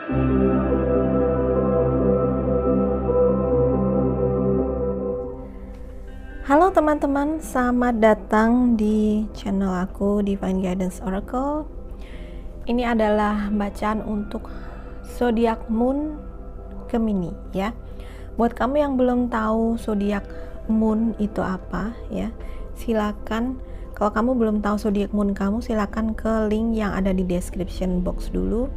Halo teman-teman, selamat datang di channel aku Divine Guidance Oracle. Ini adalah bacaan untuk zodiak Moon Gemini ya. Buat kamu yang belum tahu zodiak Moon itu apa ya, silakan. Kalau kamu belum tahu zodiak Moon kamu, silakan ke link yang ada di description box dulu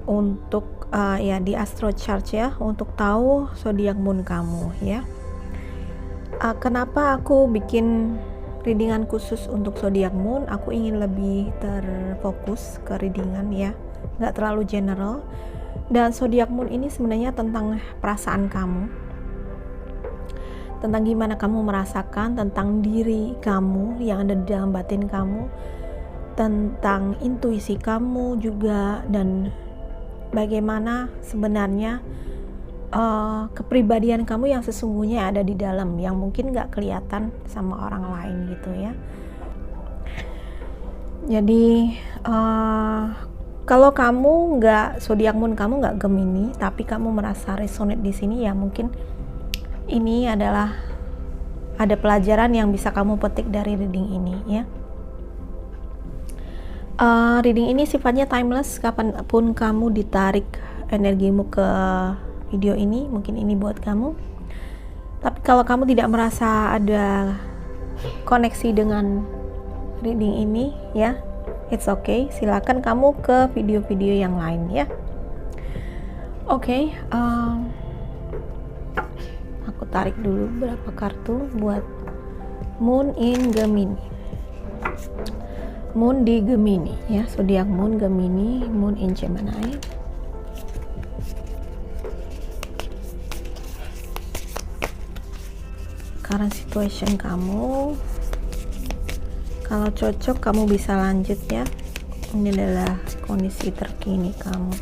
untuk ya di Astro Chart ya, untuk tahu zodiak Moon kamu ya. Kenapa aku bikin readingan khusus untuk zodiak Moon? Aku ingin lebih terfokus ke readingan ya, nggak terlalu general. Dan zodiak Moon ini sebenarnya tentang perasaan kamu, tentang gimana kamu merasakan, tentang diri kamu yang ada di dalam batin kamu, tentang intuisi kamu juga, dan bagaimana sebenarnya kepribadian kamu yang sesungguhnya ada di dalam, yang mungkin gak kelihatan sama orang lain gitu ya. Jadi kalau kamu nggak, zodiak Moon kamu nggak Gemini, tapi kamu merasa resonate di sini ya, mungkin ini adalah ada pelajaran yang bisa kamu petik dari reading ini ya. Reading ini sifatnya timeless, kapanpun kamu ditarik energimu ke video ini, mungkin ini buat kamu. Tapi kalau kamu tidak merasa ada koneksi dengan reading ini ya, it's okay, silakan kamu ke video-video yang lain ya. Oke, aku tarik dulu berapa kartu buat Moon in Gemini. Moon di Gemini ya, zodiak Moon Gemini, Moon in Gemini. Current situation kamu, kalau cocok kamu bisa lanjut ya. Ini adalah kondisi terkini kamu.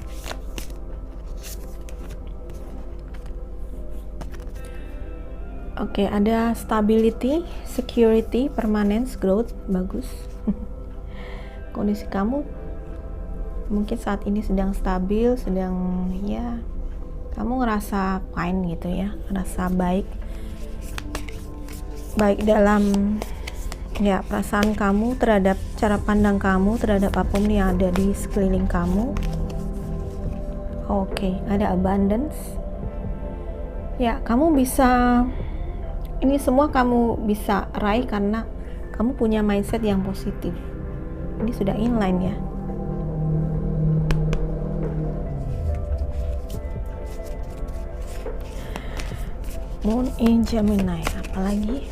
Oke, ada stability, security, permanence, growth, bagus. Kondisi kamu mungkin saat ini sedang stabil, sedang ya, kamu ngerasa fine gitu ya, ngerasa baik dalam ya perasaan kamu terhadap, cara pandang kamu terhadap apapun yang ada di sekeliling kamu. Oke, ada abundance ya, kamu bisa, ini semua kamu bisa raih karena kamu punya mindset yang positif. Ini sudah inline ya. Moon in Gemini, apalagi?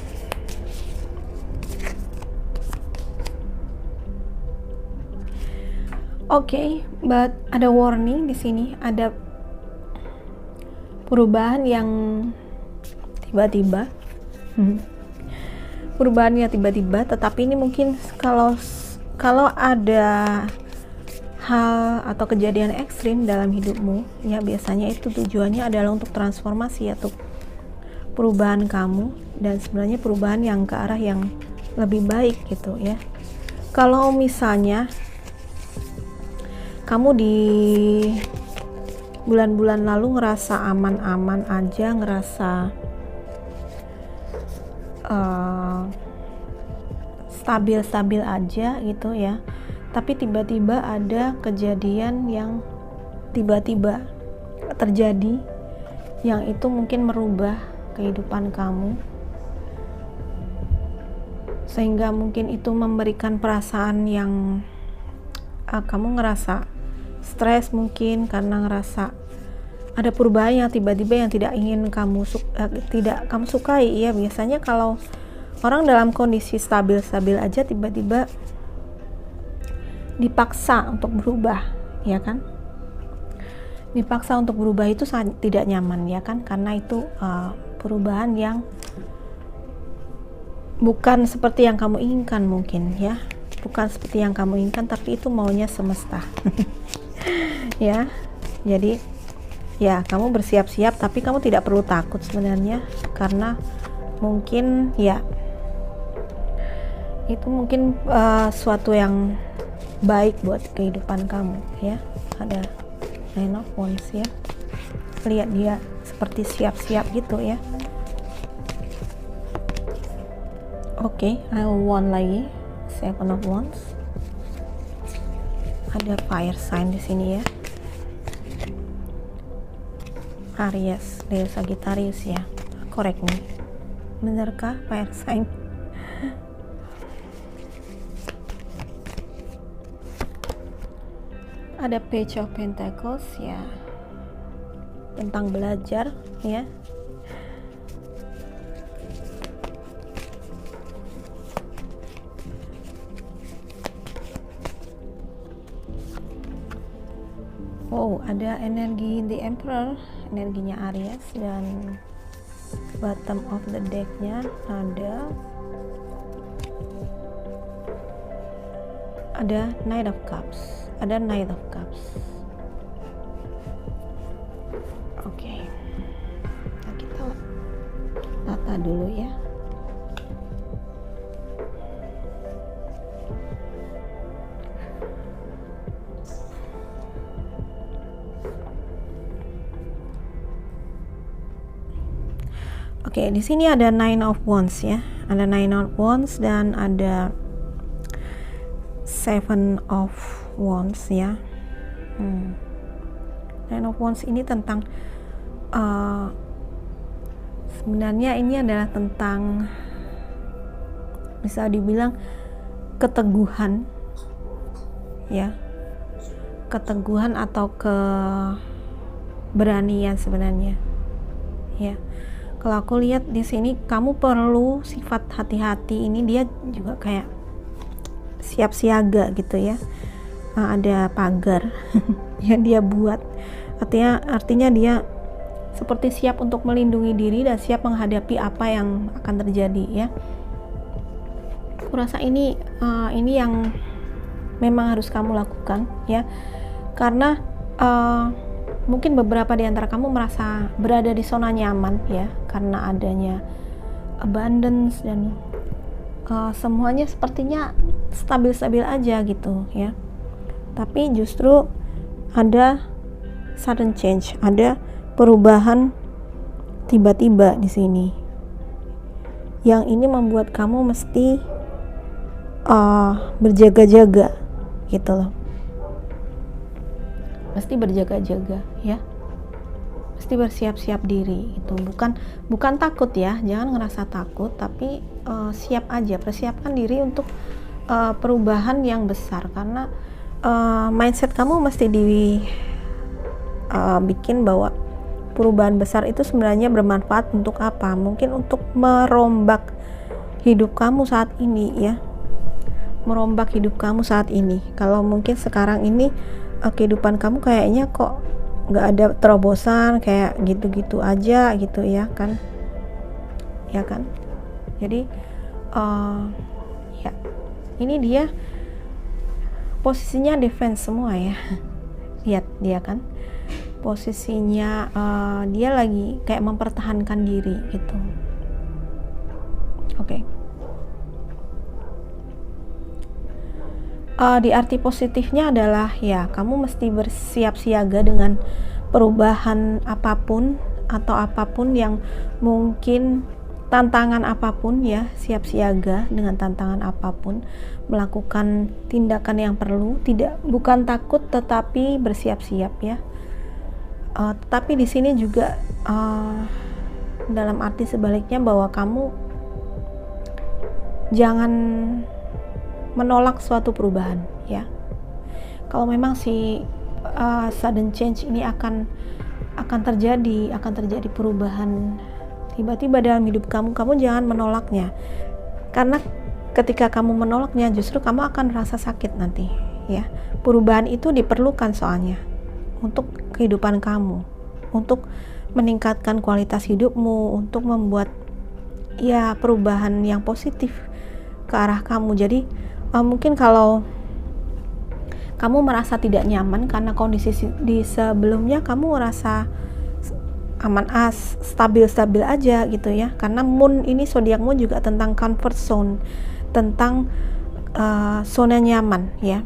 Oke, but ada warning di sini, ada perubahan yang tiba-tiba. Perubahannya tiba-tiba, tetapi ini mungkin kalau ada hal atau kejadian ekstrim dalam hidupmu ya, biasanya itu tujuannya adalah untuk transformasi atau perubahan kamu, dan sebenarnya perubahan yang ke arah yang lebih baik gitu ya. Kalau misalnya kamu di bulan-bulan lalu ngerasa aman-aman aja, ngerasa stabil-stabil aja gitu ya, tapi tiba-tiba ada kejadian yang tiba-tiba terjadi yang itu mungkin merubah kehidupan kamu, sehingga mungkin itu memberikan perasaan yang kamu ngerasa stres, mungkin karena ngerasa ada perubahan yang tiba-tiba yang tidak ingin kamu tidak kamu sukai ya. Biasanya kalau orang dalam kondisi stabil-stabil aja tiba-tiba dipaksa untuk berubah ya kan, dipaksa untuk berubah itu sangat tidak nyaman ya kan, karena itu perubahan yang bukan seperti yang kamu inginkan mungkin ya, bukan seperti yang kamu inginkan, tapi itu maunya semesta. Ya, jadi ya kamu bersiap-siap, tapi kamu tidak perlu takut sebenarnya, karena mungkin ya itu mungkin suatu yang baik buat kehidupan kamu ya. Ada Nine of Wands ya. Lihat dia seperti siap-siap gitu ya. Oke, one lagi, Seven of Wands. Ada fire sign di sini ya. Aries, Leo, Sagittarius ya. Correct nih. Benarkah fire sign? Ada Page of Pentacles ya. Tentang belajar ya. Oh, ada energi The Emperor, energinya Aries, dan bottom of the deck-nya ada Knight of Cups, ada Knight of Cups. Oke. Nah, kita tata dulu ya. Oke, di sini ada Nine of Wands ya. Ada Nine of Wands dan ada Seven of Wands ya. Nine of Wands ini tentang sebenarnya ini adalah tentang, bisa dibilang, keteguhan ya. Keteguhan atau keberanian sebenarnya ya. Kalau aku lihat di sini kamu perlu sifat hati-hati. Ini dia juga kayak siap siaga gitu ya. Ada pagar yang dia buat. Artinya dia seperti siap untuk melindungi diri dan siap menghadapi apa yang akan terjadi ya. Aku rasa ini yang memang harus kamu lakukan ya. Karena mungkin beberapa di antara kamu merasa berada di zona nyaman ya, karena adanya abundance dan semuanya sepertinya stabil-stabil aja gitu ya. Tapi justru ada sudden change, ada perubahan tiba-tiba di sini. Yang ini membuat kamu mesti berjaga-jaga gitu loh. Mesti berjaga-jaga ya, mesti bersiap-siap diri itu. Bukan takut ya, jangan ngerasa takut, tapi siap aja, persiapkan diri untuk perubahan yang besar. Karena mindset kamu mesti bikin bahwa perubahan besar itu sebenarnya bermanfaat untuk apa? Mungkin untuk merombak hidup kamu saat ini ya, merombak hidup kamu saat ini. Kalau mungkin sekarang ini kehidupan kamu kayaknya kok nggak ada terobosan, kayak gitu-gitu aja gitu ya kan. Jadi ya ini dia posisinya defense semua ya. Lihat dia kan posisinya, dia lagi kayak mempertahankan diri gitu. Oke. Di arti positifnya adalah ya kamu mesti bersiap siaga dengan perubahan apapun atau apapun yang mungkin, tantangan apapun ya, siap siaga dengan tantangan apapun, melakukan tindakan yang perlu, bukan takut tetapi bersiap-siap ya. Tapi di sini juga dalam arti sebaliknya bahwa kamu jangan menolak suatu perubahan ya. Kalau memang si sudden change ini akan terjadi perubahan tiba-tiba dalam hidup kamu jangan menolaknya. Karena ketika kamu menolaknya justru kamu akan merasa sakit nanti ya. Perubahan itu diperlukan soalnya untuk kehidupan kamu, untuk meningkatkan kualitas hidupmu, untuk membuat ya perubahan yang positif ke arah kamu. Jadi mungkin kalau kamu merasa tidak nyaman karena kondisi di sebelumnya kamu merasa aman, stabil aja gitu ya. Karena moon ini, zodiak moon juga tentang comfort zone, tentang zona nyaman ya.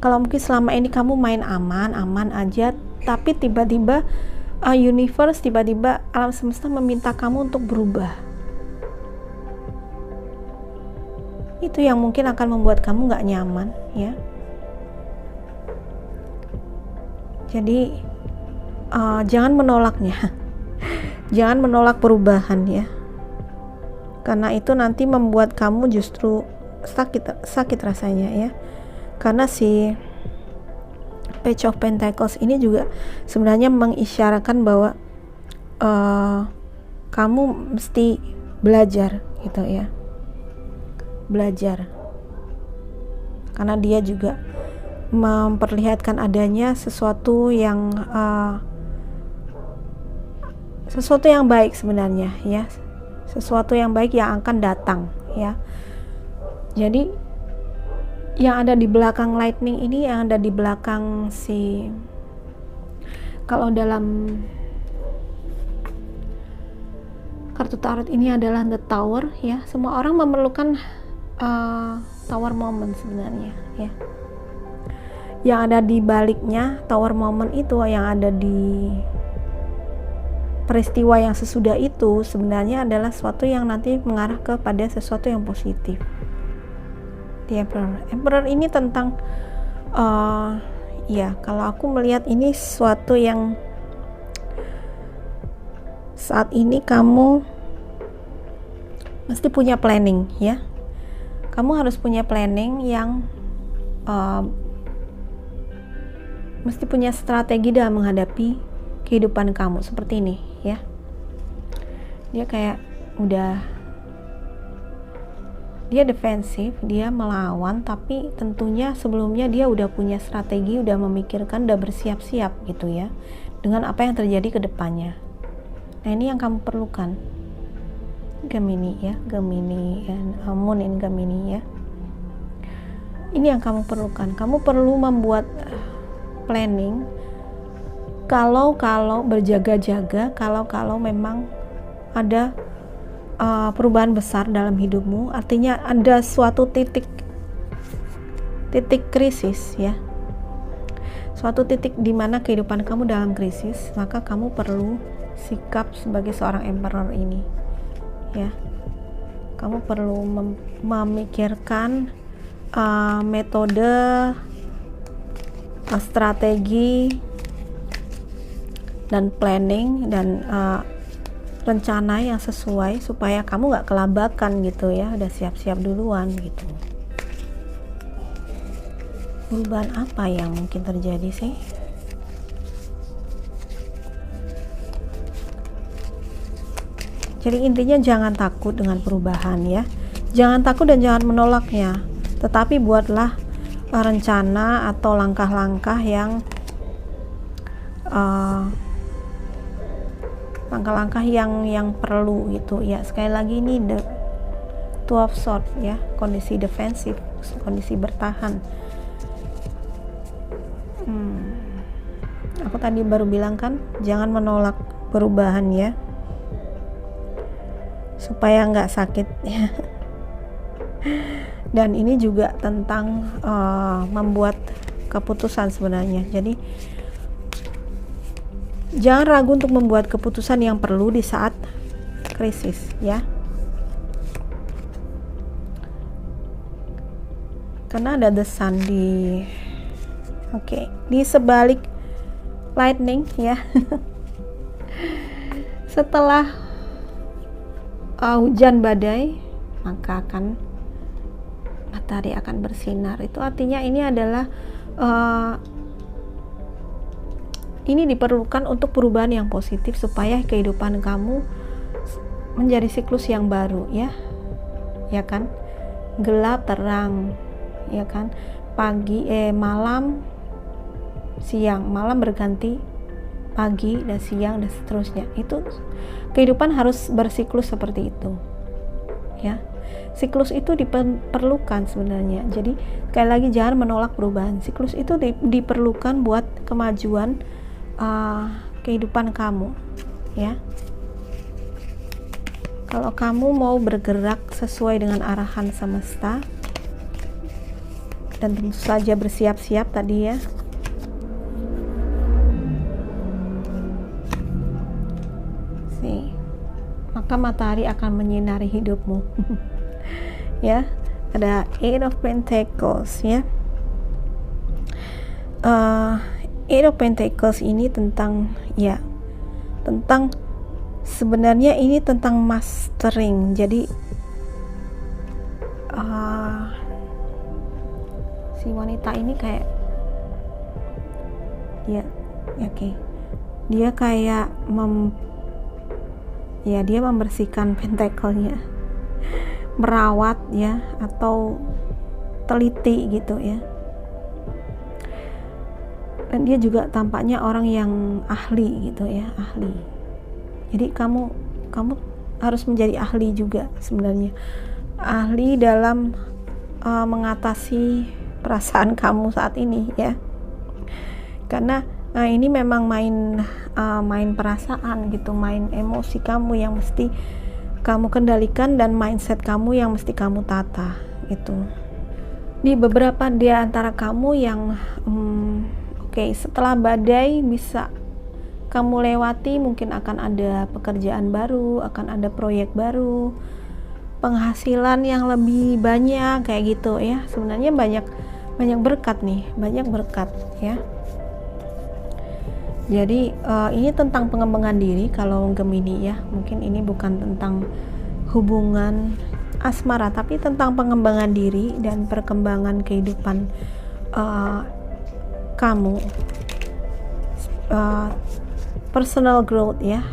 Kalau mungkin selama ini kamu main aman aja, tapi tiba-tiba universe, tiba-tiba alam semesta meminta kamu untuk berubah. Itu yang mungkin akan membuat kamu gak nyaman, ya. Jadi jangan menolaknya. Jangan menolak perubahan, ya, karena itu nanti membuat kamu justru sakit rasanya, ya. Karena si Page of Pentacles ini juga sebenarnya mengisyaratkan bahwa kamu mesti belajar, gitu ya, belajar, karena dia juga memperlihatkan adanya sesuatu yang baik sebenarnya, ya, sesuatu yang baik yang akan datang, ya. Jadi yang ada di belakang lightning ini, yang ada di belakang kalau dalam kartu tarot ini adalah the Tower, ya. Semua orang memerlukan Tower moment sebenarnya, ya. Yang ada di baliknya Tower moment itu, yang ada di peristiwa yang sesudah itu sebenarnya adalah sesuatu yang nanti mengarah kepada sesuatu yang positif. The Emperor ini tentang ya, kalau aku melihat ini sesuatu yang saat ini kamu mesti punya planning, ya. Kamu harus punya planning yang mesti punya strategi dalam menghadapi kehidupan kamu seperti ini, ya. Dia kayak dia defensif, dia melawan, tapi tentunya sebelumnya dia udah punya strategi, udah memikirkan, udah bersiap-siap, gitu ya, dengan apa yang terjadi ke depannya. Nah, ini yang kamu perlukan, Gemini, ya, Gemini, Moon in Gemini, ya. Ini yang kamu perlukan. Kamu perlu membuat planning. Kalau berjaga-jaga, kalau memang ada perubahan besar dalam hidupmu, artinya ada suatu titik krisis, ya, suatu titik di mana kehidupan kamu dalam krisis, maka kamu perlu sikap sebagai seorang Emperor ini, ya. Kamu perlu memikirkan metode, strategi, dan planning, dan rencana yang sesuai supaya kamu gak kelabakan, gitu ya. Udah siap-siap duluan, gitu. Perubahan apa yang mungkin terjadi sih? Jadi intinya jangan takut dengan perubahan, ya. Jangan takut dan jangan menolaknya, tetapi buatlah rencana atau langkah-langkah yang perlu, gitu ya. Sekali lagi ini the Two of Swords, ya, kondisi defensif, kondisi bertahan. Aku tadi baru bilang kan, jangan menolak perubahan, ya, supaya nggak sakit, ya. Dan ini juga tentang membuat keputusan sebenarnya. Jadi jangan ragu untuk membuat keputusan yang perlu di saat krisis, ya. Karena ada the Sun di sebalik lightning, ya. Setelah hujan badai, maka matahari akan bersinar. Itu artinya ini adalah ini diperlukan untuk perubahan yang positif supaya kehidupan kamu menjadi siklus yang baru, ya. Ya kan? Gelap terang, ya kan? Malam siang, malam berganti pagi dan siang dan seterusnya. Itu kehidupan harus bersiklus seperti itu, ya. Siklus itu diperlukan sebenarnya. Jadi sekali lagi jangan menolak perubahan. Siklus itu diperlukan buat kemajuan kehidupan kamu, ya. Kalau kamu mau bergerak sesuai dengan arahan semesta, dan tentu saja bersiap-siap tadi ya. Maka matahari akan menyinari hidupmu. Ya, ada Eight of Pentacles ya. Eight of Pentacles ini tentang sebenarnya ini tentang mastering. Jadi si wanita ini kayak dia kayak dia membersihkan pentacle-nya, merawat ya, atau teliti gitu ya. Dan dia juga tampaknya orang yang ahli gitu ya, ahli. Jadi kamu harus menjadi ahli juga sebenarnya, ahli dalam mengatasi perasaan kamu saat ini ya, karena ini memang main perasaan gitu, main emosi kamu yang mesti kamu kendalikan, dan mindset kamu yang mesti kamu tata gitu. Di beberapa di antara kamu yang setelah badai bisa kamu lewati, mungkin akan ada pekerjaan baru, akan ada proyek baru, penghasilan yang lebih banyak kayak gitu ya. Sebenarnya banyak berkat nih, banyak berkat ya. Jadi ini tentang pengembangan diri kalau Gemini ya. Mungkin ini bukan tentang hubungan asmara, tapi tentang pengembangan diri dan perkembangan kehidupan kamu, personal growth ya,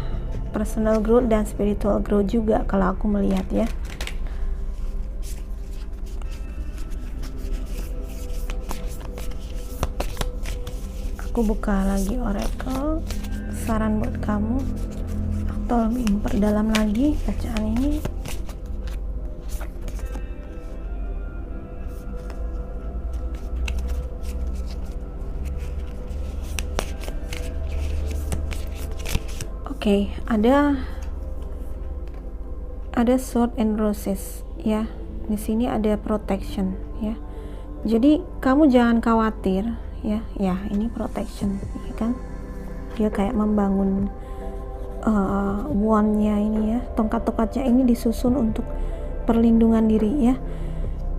personal growth dan spiritual growth juga kalau aku melihat ya. Aku buka lagi oracle, saran buat kamu atau lebih memperdalam lagi bacaan ini. Oke, ada sword and roses ya. Di sini ada protection ya. Jadi kamu jangan khawatir ya, ini protection ya kan. Dia kayak membangun wand-nya ini ya, tongkat-tongkatnya ini disusun untuk perlindungan diri ya.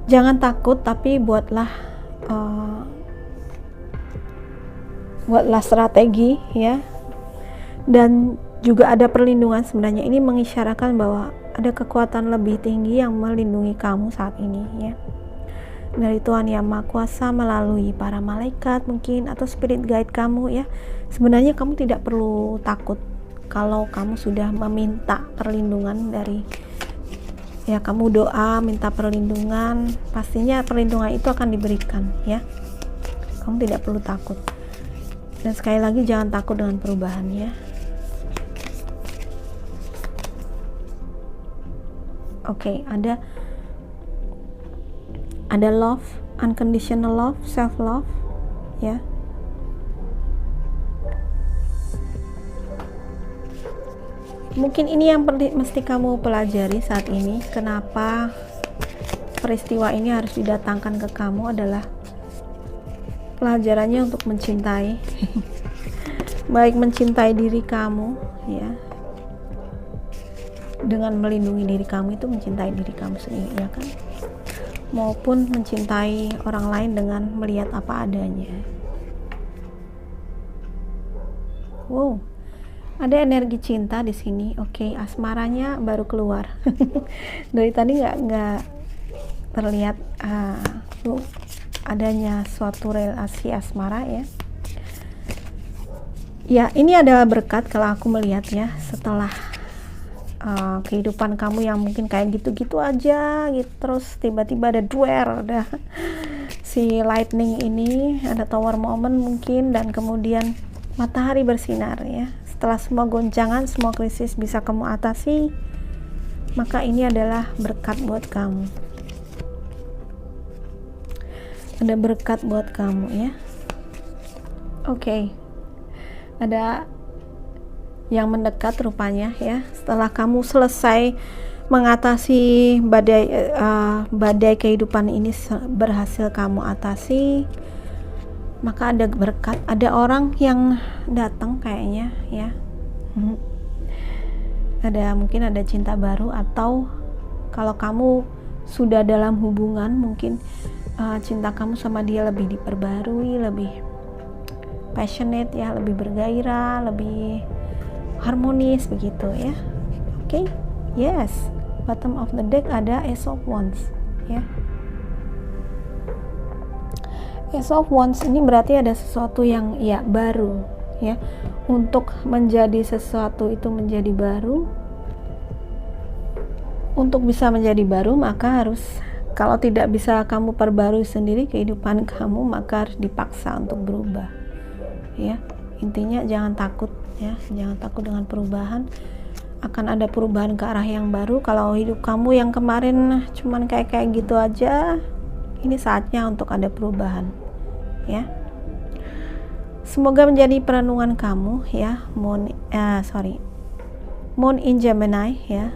Jangan takut, tapi buatlah strategi ya, dan juga ada perlindungan. Sebenarnya ini mengisyaratkan bahwa ada kekuatan lebih tinggi yang melindungi kamu saat ini ya, dari Tuhan Yang Maha Kuasa melalui para malaikat mungkin, atau spirit guide kamu ya. Sebenarnya kamu tidak perlu takut kalau kamu sudah meminta perlindungan dari ya, kamu doa minta perlindungan, pastinya perlindungan itu akan diberikan ya. Kamu tidak perlu takut, dan sekali lagi jangan takut dengan perubahan ya. Oke, ada love, unconditional love, self love ya. Mungkin ini yang mesti kamu pelajari saat ini. Kenapa peristiwa ini harus didatangkan ke kamu adalah pelajarannya untuk mencintai baik mencintai diri kamu ya, dengan melindungi diri kamu itu mencintai diri kamu sendiri ya kan, maupun mencintai orang lain dengan melihat apa adanya. Wow, ada energi cinta di sini. Oke, asmaranya baru keluar. Dari tadi nggak terlihat adanya suatu relasi asmara ya. Ya, ini adalah berkat kalau aku melihat ya, setelah kehidupan kamu yang mungkin kayak gitu-gitu aja gitu, terus tiba-tiba ada ada si lightning ini, ada tower moment mungkin, dan kemudian matahari bersinar ya. Setelah semua goncangan, semua krisis bisa kamu atasi, maka ini adalah berkat buat kamu. Ada berkat buat kamu ya. Oke. Ada yang mendekat rupanya ya. Setelah kamu selesai mengatasi badai kehidupan ini berhasil kamu atasi, maka ada berkat, ada orang yang datang kayaknya ya. Mungkin ada cinta baru, atau kalau kamu sudah dalam hubungan, mungkin cinta kamu sama dia lebih diperbarui, lebih passionate ya, lebih bergairah, lebih harmonis begitu ya. Oke. Yes, bottom of the deck ada Ace of Wands ya. Ace of Wands ini berarti ada sesuatu yang ya baru ya. Untuk menjadi sesuatu itu menjadi baru, untuk bisa menjadi baru, maka harus, kalau tidak bisa kamu perbarui sendiri kehidupan kamu, maka harus dipaksa untuk berubah ya. Intinya jangan takut ya, jangan takut dengan perubahan. Akan ada perubahan ke arah yang baru. Kalau hidup kamu yang kemarin cuman kayak gitu aja, ini saatnya untuk ada perubahan ya. Semoga menjadi perenungan kamu ya, Moon in Gemini ya,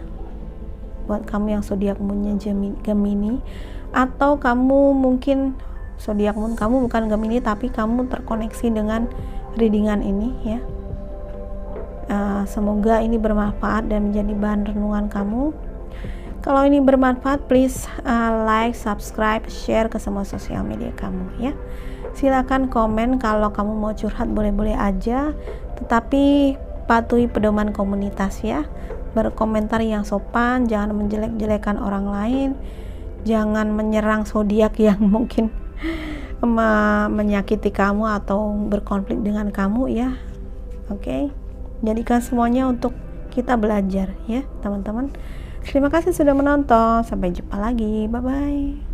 buat kamu yang zodiak moonnya Gemini, atau kamu mungkin zodiak moon kamu bukan Gemini tapi kamu terkoneksi dengan readingan ini ya. Semoga ini bermanfaat dan menjadi bahan renungan kamu. Kalau ini bermanfaat, please like, subscribe, share ke semua sosial media kamu ya. Silakan komen, kalau kamu mau curhat boleh-boleh aja, tetapi patuhi pedoman komunitas ya. Berkomentar yang sopan, jangan menjelek-jelekan orang lain, jangan menyerang zodiak yang mungkin menyakiti kamu atau berkonflik dengan kamu ya. Oke. Jadikan semuanya untuk kita belajar ya teman-teman. Terima kasih sudah menonton, sampai jumpa lagi, bye bye.